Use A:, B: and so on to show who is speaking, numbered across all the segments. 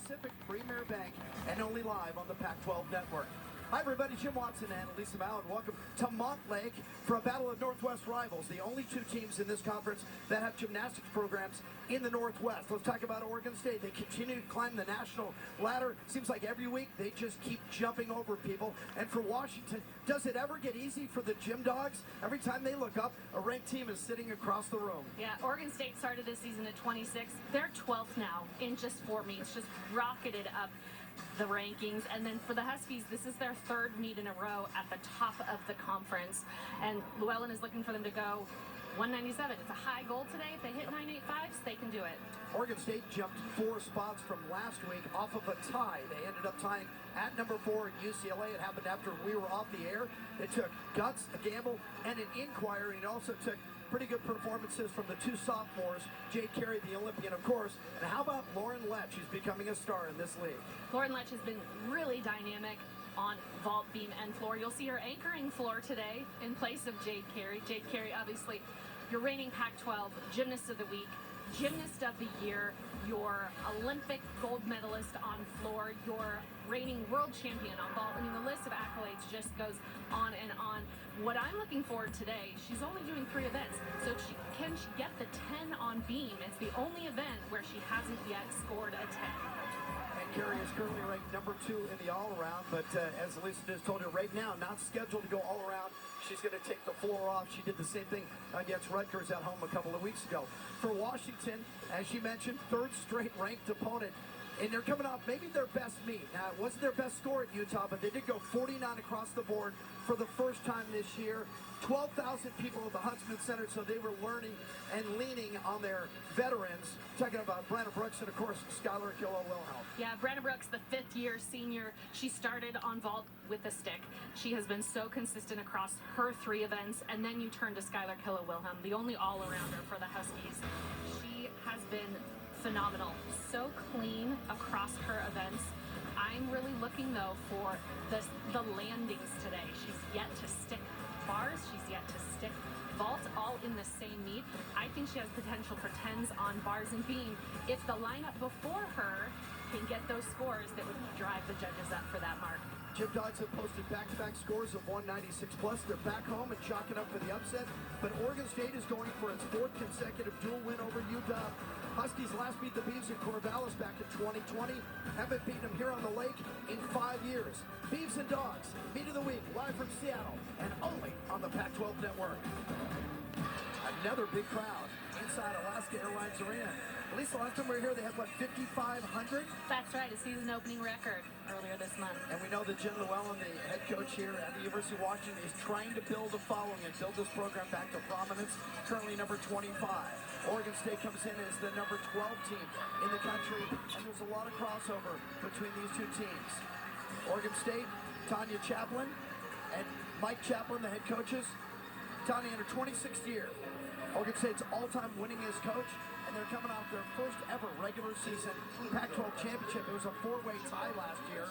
A: Pacific Premier Bank and only live on the Pac-12 Network. Hi everybody, Jim Watson and Lisa Mao, and welcome to Montlake for a battle of Northwest rivals, the only two teams in this conference that have gymnastics programs in the Northwest. Let's talk about Oregon State. They continue to climb the national ladder. Seems like every week they just keep jumping over people. And for Washington, does it ever get easy for the Gym Dogs? Every time they look up, a ranked team is sitting across the room.
B: Yeah, Oregon State started this season at 26. They're 12th now in just 4 meets, just rocketed up the rankings. And then for the Huskies, this is their third meet in a row at the top of the conference. And Llewellyn is looking for them to go 197. It's a high goal today. If they hit 985s, they can do it.
A: Oregon State jumped 4 spots from last week off of a tie. They ended up tying at number 4 at UCLA. It happened after we were off the air. It took guts, a gamble, and an inquiry. It also took pretty good performances from the 2 sophomores, Jade Carey, the Olympian, of course. And how about Lauren Letch, who's becoming a star in this league?
B: Lauren Letch has been really dynamic on vault, beam, and floor. You'll see her anchoring floor today in place of Jade Carey. Jade Carey, obviously, your reigning Pac-12 Gymnast of the Week, Gymnast of the Year, your Olympic gold medalist on floor, your reigning world champion on vault. I mean, the list of accolades just goes on and on. What I'm looking forward today, she's only doing 3 events, so can she get the 10 on beam? It's the only event where she hasn't yet scored a 10.
A: And Carey is currently ranked number 2 in the all-around, but as Lisa just told you, right now, not scheduled to go all-around. She's going to take the floor off. She did the same thing against Rutgers at home a couple of weeks ago. For Washington, as you mentioned, 3rd straight ranked opponent. And they're coming off maybe their best meet. Now, it wasn't their best score at Utah, but they did go 49 across the board for the first time this year. 12,000 people at the Huntsman Center, so they were learning and leaning on their veterans. Talking about Brenna Brooks and, of course, Skylar Killow-Wilhelm.
B: Yeah, Brenna Brooks, the 5th-year senior. She started on vault with a stick. She has been so consistent across her 3 events. And then you turn to Skylar Killow-Wilhelm, the only all-arounder for the Huskies. She has been phenomenal, so clean across her events. I'm really looking though for the landings today. She's yet to stick bars, she's yet to stick vault, all in the same meet. I think she has potential for 10s on bars and beam if the lineup before her can get those scores that would drive the judges up for that mark.
A: Gym Dogs have posted back-to-back scores of 196 plus. They're back home and chalking up for the upset, but Oregon State is going for its 4th consecutive dual win over Utah. Huskies last beat the Beavs in Corvallis back in 2020. Haven't beaten them here on the lake in 5 years. Beavs and Dogs, meet of the week, live from Seattle, and only on the Pac-12 Network. Another big crowd inside Alaska Airlines Arena. Lisa, last time we were here, they had, what, 5,500?
B: That's right, a season opening record earlier this month.
A: And we know that Jen Llewellyn, the head coach here at the University of Washington, is trying to build a following and build this program back to prominence. Currently number 25. Oregon State comes in as the number 12 team in the country, and there's a lot of crossover between these 2 teams. Oregon State, Tanya Chaplin and Mike Chaplin, the head coaches. Tanya in her 26th year. Oregon State's all-time winningest coach, and they're coming off their first ever regular season Pac-12 championship. It was a 4-way tie last year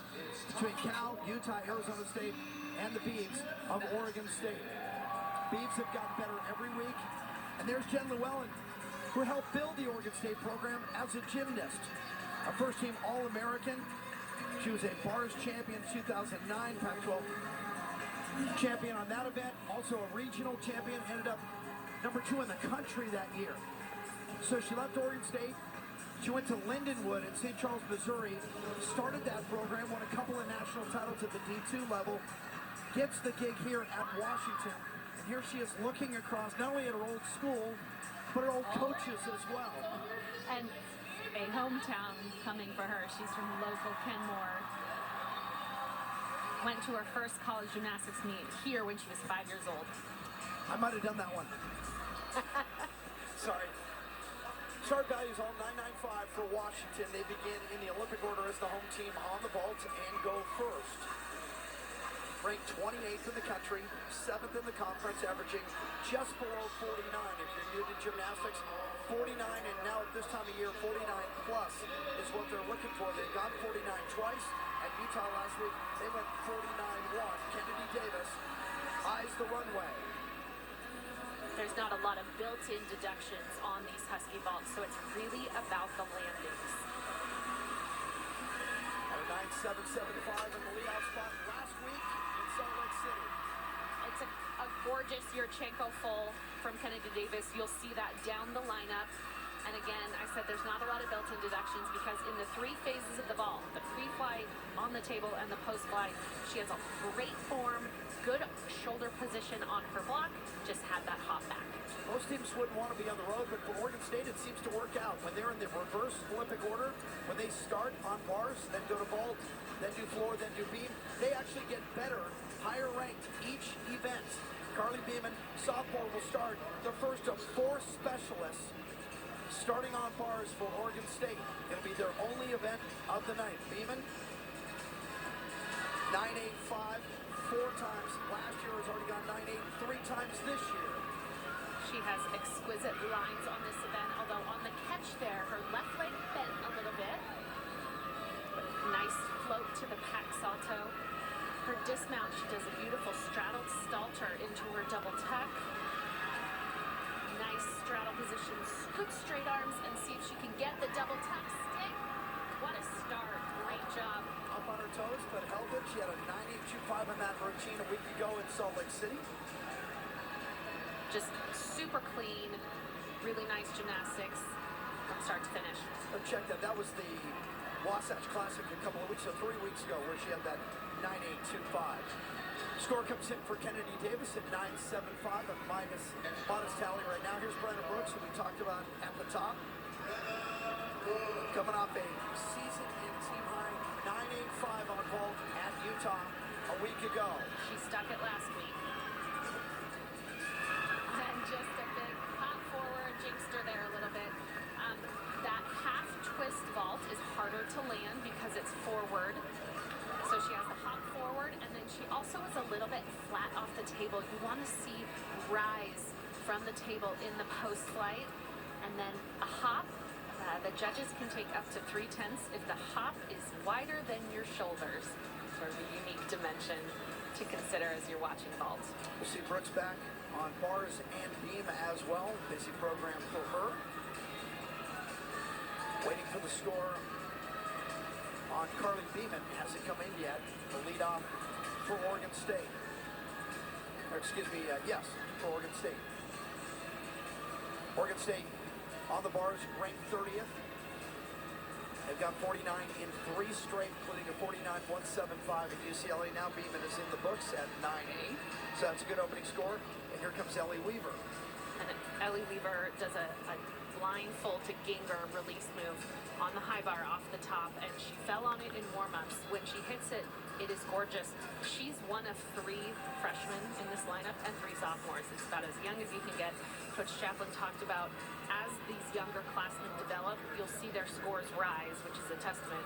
A: between Cal, Utah, Arizona State, and the Beavs of Oregon State. Beavs have gotten better every week, and there's Jen Llewellyn, who helped build the Oregon State program as a gymnast. A first-team All-American. She was a bars champion in 2009, Pac-12 champion on that event, also a regional champion, ended up number 2 in the country that year. So she left Oregon State. She went to Lindenwood in St. Charles, Missouri, started that program, won a couple of national titles at the D2 level, gets the gig here at Washington, and here she is looking across not only at her old school, but her old coaches as well.
B: And a hometown coming for her. She's from local Kenmore. Went to her first college gymnastics meet here when she was 5 years old.
A: I might have done that one. Sorry. Start values all 995 for Washington. They begin in the Olympic order as the home team on the vault and go first. Ranked 28th in the country, 7th in the conference, averaging just below 49. If you're new to gymnastics, 49, and now at this time of year, 49 plus is what they're looking for. They've gone 49 twice. At Utah last week, they went 49-1. Kennedy Davis eyes the runway.
B: There's not a lot of built-in deductions on these Husky vaults, so it's really about the landings.
A: 9.775 in the leadoff spot last week in Salt Lake City.
B: It's a gorgeous Yurchenko full from Kennedy Davis. You'll see that down the lineup. And again, I said there's not a lot of built-in deductions because in the three phases of the vault, the pre-flight, on the table, and the post-flight, she has a great form, good shoulder position on her block, just had that hop back.
A: Most teams wouldn't want to be on the road, but for Oregon State, it seems to work out. When they're in the reverse Olympic order, when they start on bars, then go to vault, then do floor, then do beam, they actually get better, higher ranked each event. Carly Beeman, sophomore, will start the first of 4 specialists starting on bars for Oregon State. It'll be their only event of the night. Beeman, 9.85 4 times. Last year has already gone 9.8 3 times this year.
B: She has exquisite lines on this event, although on the catch there, her left leg bent a little bit. But nice float to the pack salto. Her dismount, she does a beautiful straddled stalter into her double tuck. Nice straddle position, scoop straight arms, and see if she can get the double tuck stick. What a start, great job.
A: Up on her toes, but held it. She had a 9.825 on that routine a week ago in Salt Lake City.
B: Just super clean, really nice gymnastics from start to finish.
A: Check that. That was the Wasatch Classic a couple of weeks, 3 weeks ago, where she had that 9.825. Score comes in for Kennedy Davis at 9.75, a modest tally right now. Here's Brenna Brooks, who we talked about at the top. Coming off a season in team high 9.85 on vault at Utah a week ago.
B: She stuck it last week. And just a big hop forward, jinxed her there a little bit. That half twist vault is harder to land because it's forward. So she has the hop forward, and then she also is a little bit flat off the table. You want to see rise from the table in the post flight, and then a hop. The judges can take up to 3/10 if the hop is wider than your shoulders. Sort of a unique dimension to consider as you're watching vault.
A: We'll see Brooks back on bars and beam as well. Busy program for her. Waiting for the score on Carly Beeman. Hasn't come in yet. The lead off for Oregon State. Or excuse me, yes, for Oregon State. Oregon State on the bars, ranked 30th. They've got 49 in 3 straight, including a 49.175 at UCLA. Now Beeman is in the books at 9.8. So that's a good opening score. And here comes Ellie Weaver.
B: And Ellie Weaver does a line full to Ginger release move on the high bar off the top, and she fell on it in warm-ups. When she hits it, it is gorgeous. She's one of 3 freshmen in this lineup and 3 sophomores. It's about as young as you can get. Coach Chaplin talked about as these younger classmen develop, you'll see their scores rise, which is a testament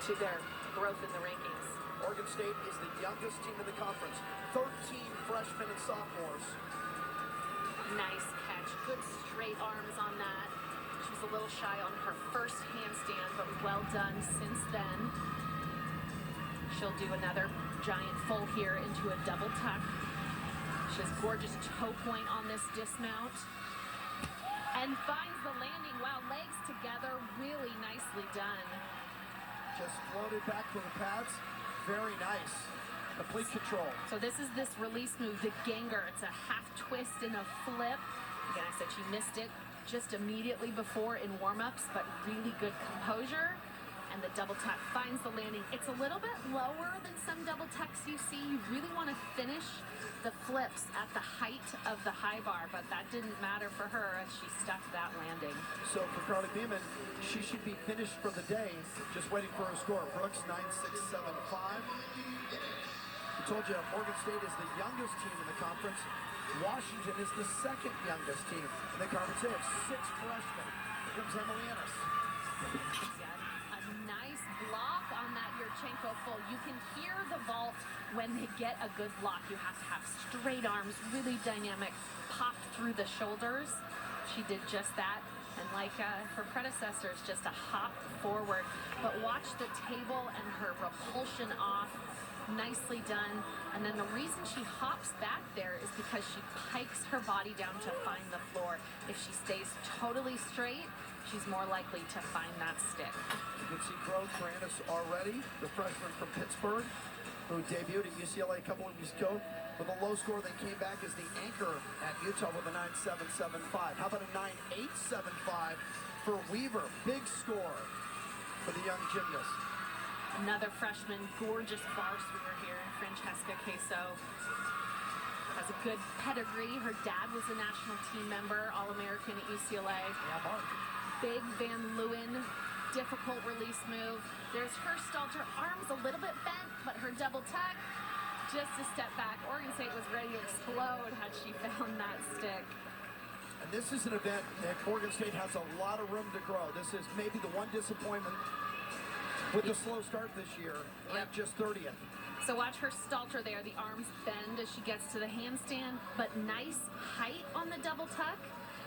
B: to their growth in the rankings.
A: Oregon State is the youngest team in the conference. 13 freshmen and sophomores.
B: Nice catch. Good straight arms on that. She was a little shy on her first handstand, but well done since then. She'll do another giant full here into a double tuck. She has gorgeous toe point on this dismount. And finds the landing. Wow, legs together, really nicely done.
A: Just floated back to the pads. Very nice. Complete control.
B: So this is this release move, the Ganger. It's a half twist and a flip. Again, I said she missed it just immediately before in warm-ups, but really good composure. And the double tuck finds the landing. It's a little bit lower than some double tucks you see. You really want to finish the flips at the height of the high bar, but that didn't matter for her as she stuck that landing.
A: So for Carly Beeman, she should be finished for the day. Just waiting for her score. Brooks 9.675. I told you Oregon State is the youngest team in the conference. Washington is the second youngest team in the conference. They have 6 freshmen. Here comes Emily Ennis.
B: A nice block on that Yurchenko full. You can hear the vault when they get a good block. You have to have straight arms, really dynamic, pop through the shoulders. She did just that. And like her predecessors, just a hop forward. But watch the table and her repulsion off. Nicely done. And then the reason she hops back there is because she pikes her body down to find the floor. If she stays totally straight, she's more likely to find that stick.
A: You can see growth for Ennis already, the freshman from Pittsburgh, who debuted at UCLA a couple of years ago with a low score, then came back as the anchor at Utah with a 9.775. How about a 9.875 for Weaver? Big score for the young gymnast.
B: Another freshman, gorgeous bar swinger here, Francesca Queso. Has a good pedigree. Her dad was a national team member, All-American at UCLA.
A: Yeah, Mark.
B: Big Van Leeuwen, difficult release move. There's her Stalter, arms a little bit bent, but her double tuck, just a step back. Oregon State was ready to explode had she found that stick.
A: And this is an event that Oregon State has a lot of room to grow. This is maybe the one disappointment with the slow start this year, ranked just 30th.
B: So watch her Stalter there. The arms bend as she gets to the handstand, but nice height on the double tuck.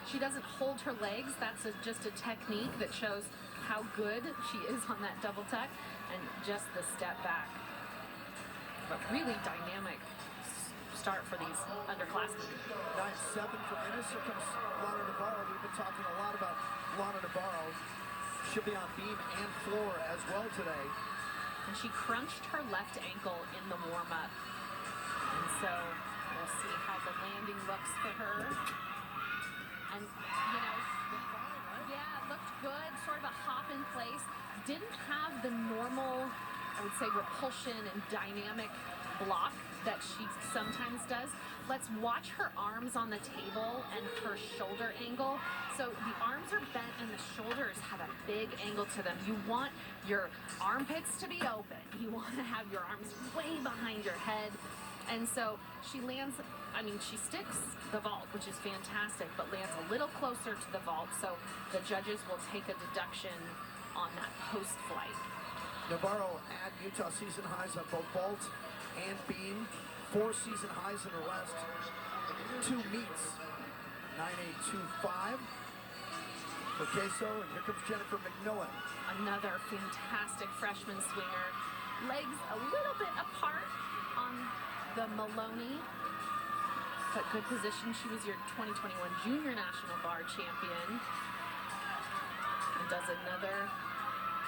B: She doesn't hold her legs. That's just a technique that shows how good she is on that double tuck, and just the step back. But really dynamic start for these underclassmen.
A: 9.7 for Ennis. Here comes Lana Navarro. We've been talking a lot about Lana Navarro. She'll be on beam and floor as well today.
B: And she crunched her left ankle in the warm-up. And so we'll see how the landing looks for her. And, you know, yeah, it looked good, sort of a hop in place. Didn't have the normal, I would say, repulsion and dynamic block that she sometimes does. Let's watch her arms on the table and her shoulder angle. So the arms are bent and the shoulders have a big angle to them. You want your armpits to be open. You want to have your arms way behind your head. And so she lands, I mean, she sticks the vault, which is fantastic, but lands a little closer to the vault. So the judges will take a deduction on that post flight.
A: Navarro at Utah season highs on both vault and beam. 4 season highs in her last 2 meets. 9.825 for Queso, and here comes Jennifer McMillan.
B: Another fantastic freshman swinger. Legs a little bit apart on the Maloney, but good position. She was your 2021 junior national bar champion. And does another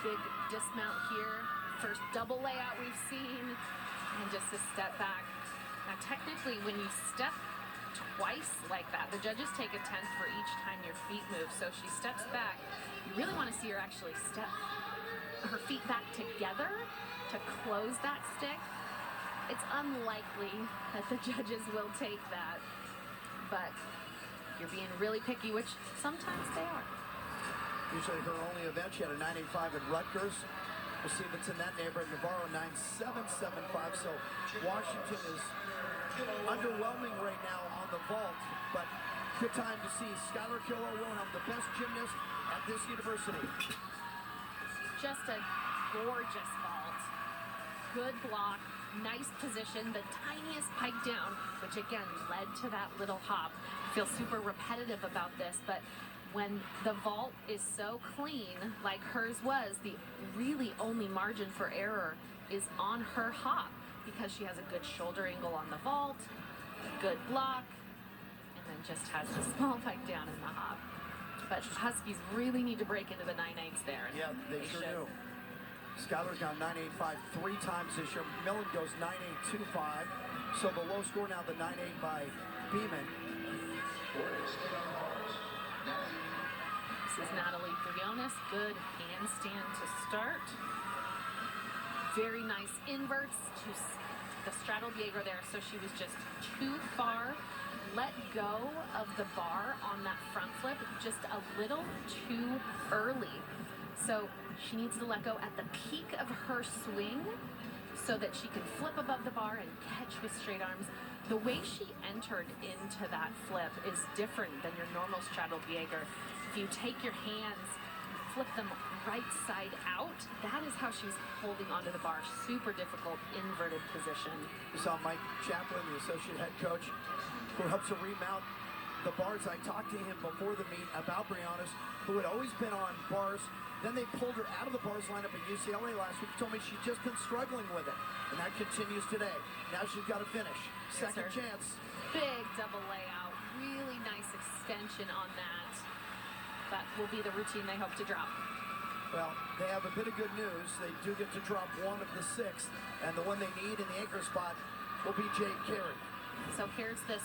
B: big dismount here. First double layout we've seen, and just a step back. Now technically when you step twice like that, the judges take a 10th for each time your feet move. So she steps back. You really want to see her actually step her feet back together to close that stick. It's unlikely that the judges will take that, but you're being really picky, which sometimes they are.
A: Usually her only event, she had a 9.85 at Rutgers. We'll see if it's in that neighborhood. Navarro 9.775. So Washington is underwhelming right now on the vault, but good time to see Skylar Killow-Wilhelm, the best gymnast at this university.
B: Just a gorgeous vault. Good block, nice position, the tiniest pike down, which again led to that little hop. I feel super repetitive about this, but when the vault is so clean, like hers was, the really only margin for error is on her hop, because she has a good shoulder angle on the vault, good block, and then just has a small pike down in the hop. But Huskies really need to break into the 9.8s there.
A: Yeah, they sure do. Skylar's gone 9.85 3 times this year. Millen goes 9.825. So the low score now, the 9.8 by Beeman.
B: This is Natalie Briones. Good handstand to start. Very nice inverts to the straddle Diego there, so she was just too far. Let go of the bar on that front flip just a little too early. So she needs to let go at the peak of her swing so that she can flip above the bar and catch with straight arms. The way she entered into that flip is different than your normal straddle Diego. If you take your hands, flip them right side out, that is how she's holding onto the bar. Super difficult inverted position.
A: We saw Mike Chaplin, the associate head coach, who helps her remount the bars. I talked to him before the meet about Briones, who had always been on bars. Then they pulled her out of the bars lineup at UCLA last week. He told me she'd just been struggling with it, and that continues today. Now she's got to finish. Second chance.
B: Big double layout. Really nice extension on that. that will be the routine they hope to drop.
A: Well, they have a bit of good news. They do get to drop one of the 6, and the one they need in the anchor spot will be Jade Carey.
B: So here's this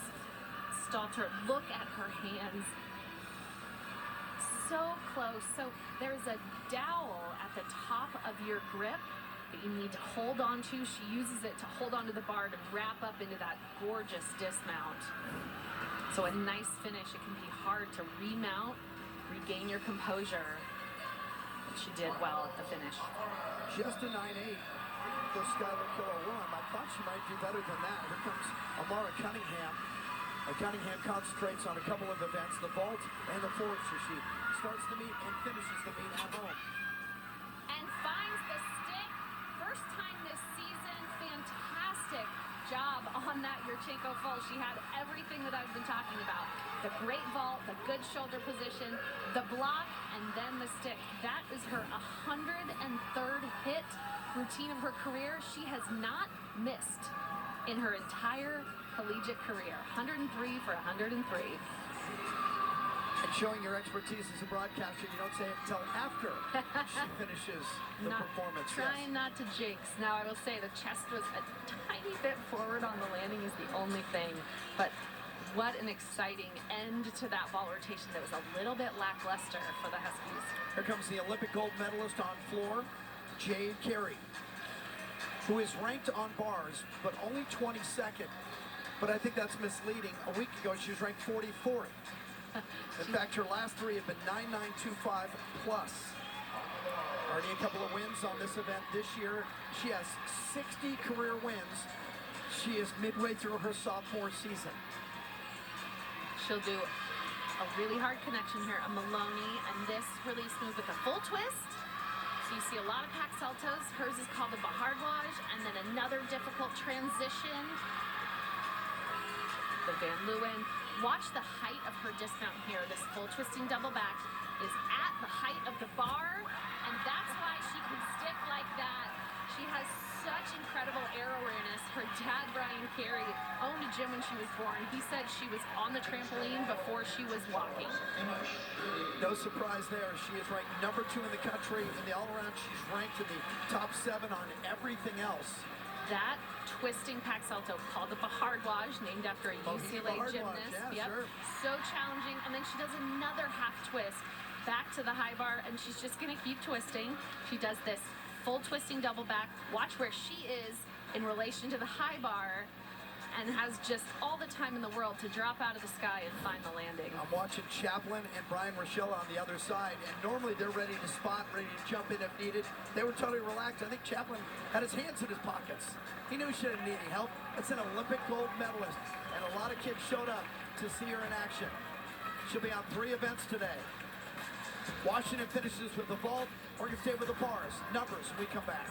B: Stalter. Look at her hands. So close. So there's a dowel at the top of your grip that you need to hold on to. She uses it to hold onto the bar to wrap up into that gorgeous dismount. So a nice finish. It can be hard to remount, regain your composure. But she did well at the finish.
A: Just a 9.8 for Skylar Killer-Wilhelm. I thought she might do better than that. Here comes Amara Cunningham. Cunningham concentrates on a couple of events, the vault and the forward. So she starts the meet and finishes the meet at home.
B: And finds the stick. First time this season. Fantastic job on that Yurchenko full. She had everything that I've been talking about. The great vault, the good shoulder position, the block, and then the stick. That is her 103rd hit routine of her career. She has not missed in her entire collegiate career. 103 for 103.
A: And showing your expertise as a broadcaster, you don't say it until after she finishes the performance.
B: Trying not to jinx. Now, I will say the chest was a tiny bit forward on the landing is the only thing. But what an exciting end to that vault rotation that was a little bit lackluster for the Huskies.
A: Here comes the Olympic gold medalist on floor, Jade Carey, who is ranked on bars, but only 22nd. But I think that's misleading. A week ago, she was ranked 44th. In fact, her last 3 have been 9.925 plus. Already a couple of wins on this event this year. She has 60 career wins. She is midway through her sophomore season.
B: She'll do a really hard connection here, a Maloney, and this release move with a full twist. So you see a lot of pack saltos. Hers is called the Bahardwaj, and then another difficult transition. The Van Leeuwen. Watch the height of her dismount here. This full twisting double back is at the height of the bar, and that's why she can stick like that. She has such incredible air awareness. Her dad, Brian Carey, owned a gym when she was born. He said she was on the trampoline before she was walking.
A: No surprise there. She is ranked number 2 in the country. In the all-around, she's ranked in the top 7 on everything else.
B: That twisting pack salto called the Bahardwaj, named after a UCLA gymnast.
A: Yeah, sure.
B: So challenging. And then she does another half twist back to the high bar, and she's just going to keep twisting. She does this full twisting double back. Watch where she is in relation to the high bar, and has just all the time in the world to drop out of the sky and find the landing.
A: I'm watching Chaplin and Brian Rochelle on the other side, and normally they're ready to spot, ready to jump in if needed. They were totally relaxed. I think Chaplin had his hands in his pockets. He knew she didn't need any help. It's an Olympic gold medalist, and a lot of kids showed up to see her in action. She'll be on 3 events today. Washington finishes with the vault. Oregon State with the bars. Numbers when we come back.